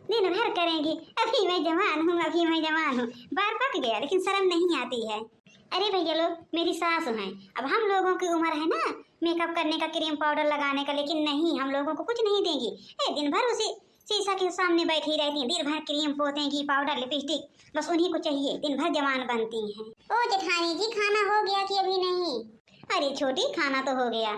दिन भर करेंगी। अभी मैं जवान हूँ, अभी मैं जवान हूँ। बार पक गया लेकिन शर्म नहीं आती है। अरे भैया लोग, मेरी सास हैं। अब हम लोगों की उम्र है ना मेकअप करने का, क्रीम पाउडर लगाने का, लेकिन नहीं, हम लोगों को कुछ नहीं देंगी। दिन भर उसी शीशा के सामने बैठी रहती हैं, दिन भर क्रीम पोतेंगी, पाउडर लिपस्टिक, बस उन्हीं को चाहिए, दिन भर जवान बनती हैं। ओ जेठानी जी, खाना हो गया कि अभी नहीं? अरे छोटी, खाना तो हो गया।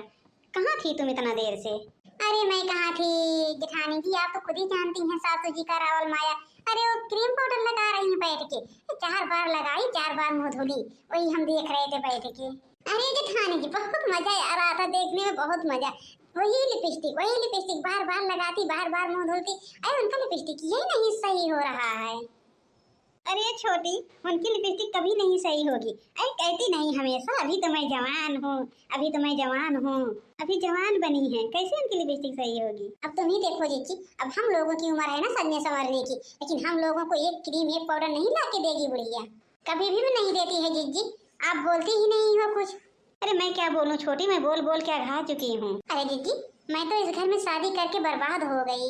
कहाँ थी तुम इतना देर से? अरे मैं कहाँ थी जेठानी जी, आप तो खुद ही जानती हैं सासू जी का रावल माया। अरे वो क्रीम पाउडर लगा रही हैं बैठ के, 4 बार लगाई, 4 बार मुंह धुली, वही हम देख रहे थे बैठ के। अरे जेठानी जी, बहुत मजा आ रहा था देखने में, बहुत मजा। वही लिपस्टिक बार बार लगाती, बार बार मुंह धुलती। अरे उनका लिपस्टिक ये नहीं सही हो रहा है। अरे छोटी, उनकी लिपस्टिक कभी नहीं सही होगी। अरे कहती नहीं हमेशा अभी तो मैं जवान हूँ, अभी तो मैं जवान हूँ, अभी जवान बनी है, कैसे उनकी लिपस्टिक सही होगी? अब तुम ही देखो जीजी, अब हम लोगों की उम्र है ना सजने संवरने की, लेकिन हम लोगों को एक क्रीम एक पाउडर नहीं ला के देगी बुढ़िया, कभी भी नहीं देती है जीजी। आप बोलती ही नहीं हो कुछ। अरे मैं क्या बोलूँ छोटी, मैं बोल बोल के घा चुकी हूँ। अरे जीजी, मैं तो इस घर में शादी करके बर्बाद हो गई।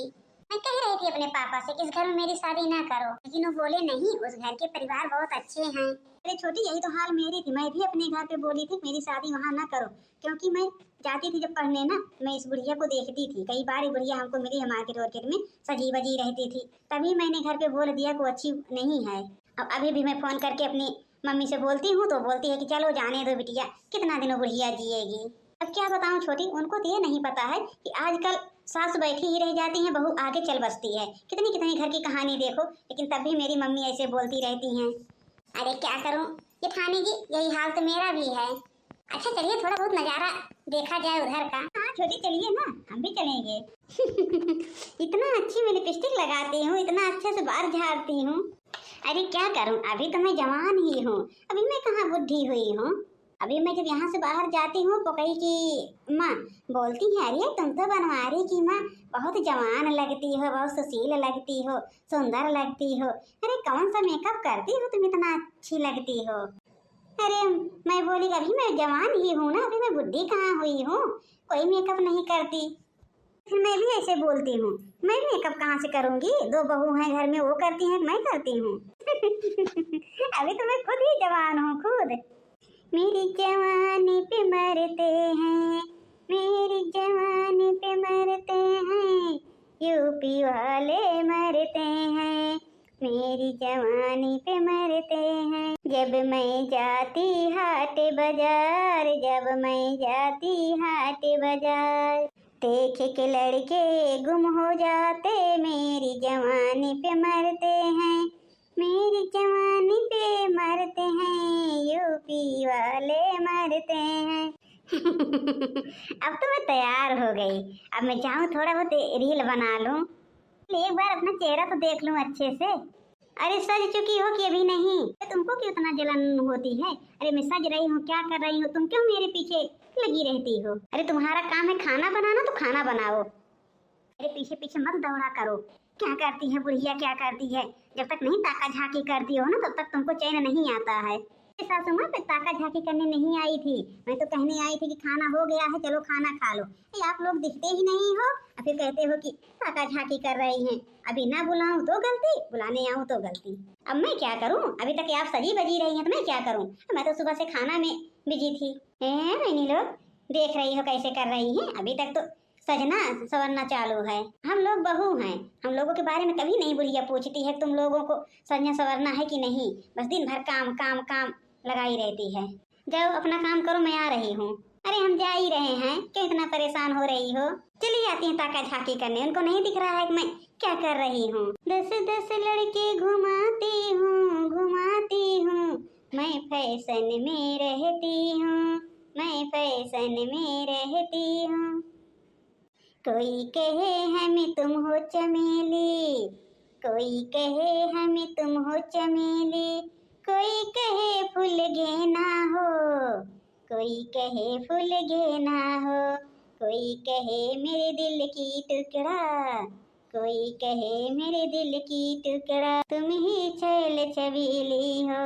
मैं कह रही थी अपने पापा से इस घर में मेरी शादी ना करो, लेकिन वो बोले नहीं, उस घर के परिवार बहुत अच्छे हैं। अरे छोटी, यही तो हाल मेरी थी, मैं भी अपने घर पे बोली थी मेरी शादी वहाँ ना करो, क्योंकि मैं जाती थी जब पढ़ने ना, मैं इस बुढ़िया को देखती थी, कई बार बुढ़िया हमको मिली है मार्केट में, सजी वजी रहती थी, तभी मैंने घर पे बोल दिया को अच्छी नहीं है। अब अभी भी मैं फोन करके अपनी मम्मी से बोलती हूँ तो बोलती है कि चलो जाने दो बिटिया, कितना दिन बुढ़िया जिएगी। अब क्या बताऊँ छोटी, उनको तो ये नहीं पता है कि आजकल सास बैठी ही रह जाती हैं, बहू आगे चल बसती है। कितनी कितनी घर की कहानी देखो, लेकिन तब भी मेरी मम्मी ऐसे बोलती रहती हैं। अरे क्या करूं जेठानी जी, यही हाल तो मेरा भी है। अच्छा चलिए, थोड़ा बहुत नजारा देखा जाए उधर का। हाँ छोटी चलिए ना, हम भी चलेंगे। इतना अच्छी मैं लिपस्टिक लगाती हूँ, इतना अच्छे से बाल झाड़ती हूँ। अरे क्या करूँ, अभी तो मैं जवान ही हूँ, अभी मैं कहाँ बुढ़ी हुई हूँ। अभी मैं जब यहाँ से बाहर जाती हूँ तो कही की माँ बोलती है, अरे तुम तो बनवारी की माँ बहुत जवान लगती हो, बहुत सुशील लगती हो, सुंदर लगती हो। अरे कौन सा मेकअप करती हो तुम, इतना अच्छी लगती हो। अरे मैं बोली अभी मैं जवान ही हूँ ना, अभी मैं बुढ़ी कहाँ हुई हूँ, कोई मेकअप नहीं करती। फिर मैं भी ऐसे बोलती हूँ, मैं मेकअप कहाँ से करूँगी, 2 बहू हैं घर में, वो करती हैं, मैं करती हूँ। अभी तो मैं खुद ही जवान हूँ, खुद। मेरी जवानी पे मरते हैं, मेरी जवानी पे मरते हैं, यूपी वाले मरते हैं, मेरी जवानी पे मरते हैं। जब मैं जाती हाट बाजार, जब मैं जाती हाट बाजार, देख के लड़के गुम हो जाते, मेरी जवानी पे मरते हैं, मेरी जवानी पे मरते हैं, यूपी वाले मरते हैं। अब तो मैं तैयार हो गई, अब मैं जाऊँ थोड़ा बहुत रील बना लूं, एक बार अपना चेहरा तो देख लूं अच्छे से। अरे सज चुकी हो कि अभी नहीं? तुमको क्यों इतना जलन होती है? अरे मैं सज रही हूँ, क्या कर रही हूँ, तुम क्यों मेरे पीछे लगी रहती हो? अरे तुम्हारा काम है खाना बनाना, तो खाना बनाओ, अरे पीछे पीछे मत दौड़ा करो। क्या करती है बुढ़िया, क्या करती है, जब तक नहीं ताका झाकी करती हो ना तब तक तुमको चैन नहीं आता है। सासू माँ पे ताका झाकी करने नहीं आई थी, मैं तो कहने आई थी कि खाना हो गया है, चलो खाना खा लो। आप लोग दिखते ही नहीं हो, फिर कहते हो कि ताका झाकी कर रही हैं। अभी ना बुलाऊं तो गलती, बुलाने आऊं तो गलती। अब मैं क्या करूं, अभी तक आप सजी बजी रही हैं तो मैं क्या करूं, मैं तो सुबह से खाना में बिजी थी। मैंने लोग देख रही हो कैसे कर रही हैं, अभी तक तो सजना सवरना चालू है। हम लोग बहू हैं, हम लोगों के बारे में कभी नहीं बुढ़िया पूछती है तुम लोगों को सजना सवरना है कि नहीं, बस दिन भर काम काम काम लगाई रहती है। जाओ अपना काम करो, मैं आ रही हूँ। अरे हम जा ही रहे हैं, क्यों इतना परेशान हो रही हो? चली जाती हैं ताका झाकी करने, उनको नहीं दिख रहा है कि मैं क्या कर रही हूँ। 10-10 लड़के घुमाती हूँ, मैं फैशन में रहती हूँ, मैं फैशन में रहती हूँ। कोई कहे हमें तुम हो चमेली, कोई कहे हमें तुम हो चमेली, कोई कहे फूल घेना हो, कोई कहे फूल घेना हो, कोई कहे मेरे दिल की टुकड़ा, कोई कहे मेरे दिल की टुकड़ा, तुम ही छैल छबीली हो।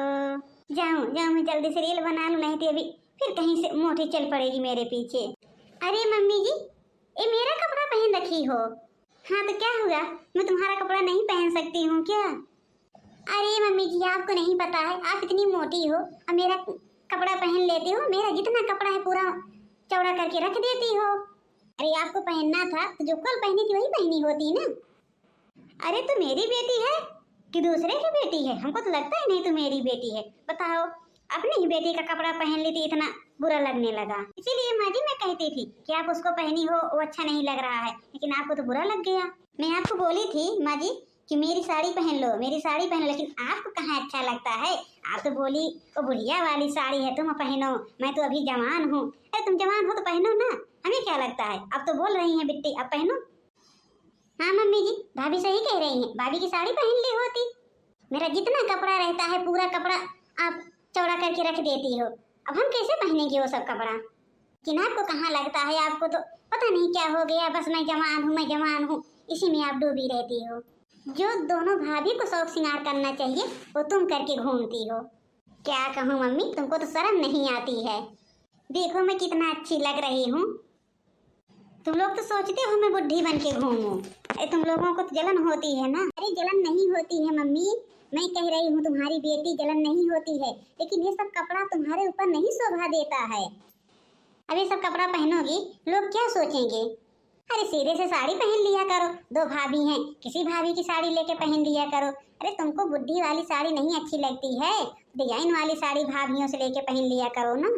जाऊं मैं जल्दी से रील बना लूं, नहीं तो अभी फिर कहीं से मोटी चल पड़ेगी मेरे पीछे। अरे मम्मी जी, ये मेरा कपड़ा पहन रखी हो? हाँ तो क्या हुआ, मैं तुम्हारा कपड़ा नहीं पहन सकती हूँ क्या? अरे मम्मी जी, आपको नहीं पता है, आप इतनी मोटी हो और मेरा कपड़ा पहन लेती हो, मेरा जितना कपड़ा है पूरा चौड़ा करके रख देती हो। अरे आपको पहनना था तो जो कल पहनी थी वही पहनी होती ना। अरे तो मेरी बेटी है कि दूसरे की बेटी है? हमको तो लगता ही नहीं तो मेरी बेटी है। बताओ, अपनी ही बेटी का कपड़ा पहन ली थी, इतना बुरा लगने लगा। इसीलिए माँ जी मैं कहती थी कि आप उसको पहनी हो, वो अच्छा नहीं लग रहा है, लेकिन आपको तो बुरा लग गया। मैं आपको बोली थी माँ जी कि मेरी साड़ी पहन लो, मेरी साड़ी पहन लो, लेकिन आपको कहाँ अच्छा लगता है। आप तो बोली वो बुढ़िया वाली साड़ी है, तुम पहनो, मैं तो अभी जवान हूँ। अरे तुम जवान हो तो पहनो ना, हमें क्या लगता है। अब तो बोल रही हैं बिट्टी, अब पहनो। हाँ मम्मी जी, भाभी सही कह रही हैं, भाभी की साड़ी पहन ली होती। मेरा जितना कपड़ा रहता है पूरा कपड़ा आप चौड़ा करके रख देती हो, अब हम कैसे पहनेंगे वो सब कपड़ा। कि आपको कहाँ लगता है, आपको तो पता नहीं क्या हो गया, बस मैं जवान हूँ, मैं जवान हूँ, इसी में आप डूबी रहती हो। जो दोनों भाभी को शौक श्रृंगार करना चाहिए वो तुम करके घूमती हो। क्या कहूँ मम्मी, तुमको तो शर्म नहीं आती है। देखो मैं कितना अच्छी लग रही हूँ। तुम लोग तो सोचते हो मैं बुढ़ी बन के घूमूं। अरे तुम लोगों को तो जलन होती है ना। अरे जलन नहीं होती है मम्मी, मैं कह रही हूँ तुम्हारी बेटी जलन नहीं होती है, लेकिन ये सब कपड़ा तुम्हारे ऊपर नहीं शोभा देता है। अब ये सब कपड़ा पहनोगी लोग क्या सोचेंगे। अरे सीधे से साड़ी पहन लिया करो, दो भाभी हैं, किसी भाभी की साड़ी लेके पहन लिया करो। अरे तुमको बुढ़ी वाली साड़ी नहीं अच्छी लगती है, डिजाइन वाली साड़ी भाभियों से लेके पहन लिया करो ना।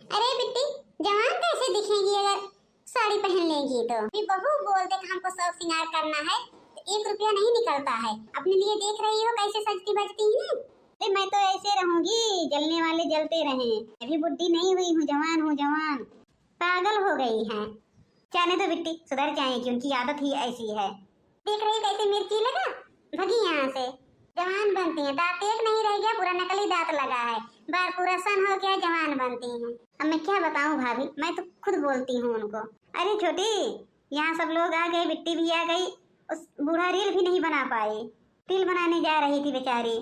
अरे बिट्टी, जवान कैसे दिखेगी अगर साड़ी पहन लेगी तो। भी बहू बोलते कि हमको शौक श्रृंगार करना है तो 1 रुपया नहीं निकलता है। अपने लिए देख रही हो कैसे सजती बजती है। अरे मैं तो ऐसे रहूंगी, जलने वाले जलते रहे। अभी बुढ़ी नहीं हुई हूँ, जवान हूँ, जवान। पागल हो गई हैं। जाने दो बिट्टी, सुधर जाएगी, उनकी आदत ही ऐसी है। देख रही कैसे मिर्ची लगा, भगी यहाँ से। जवान बनती हैं, दांत एक नहीं रह गया, पूरा नकली दांत लगा है, बार पूरा सन हो गया, जवान बनती हैं। अब मैं क्या बताऊं भाभी, मैं तो खुद बोलती हूँ उनको। अरे छोटी, यहाँ सब लोग आ गए, बिट्टी भी आ गई, उस बूढ़ा रील भी नहीं बना पाई, रील बनाने जा रही थी बेचारी।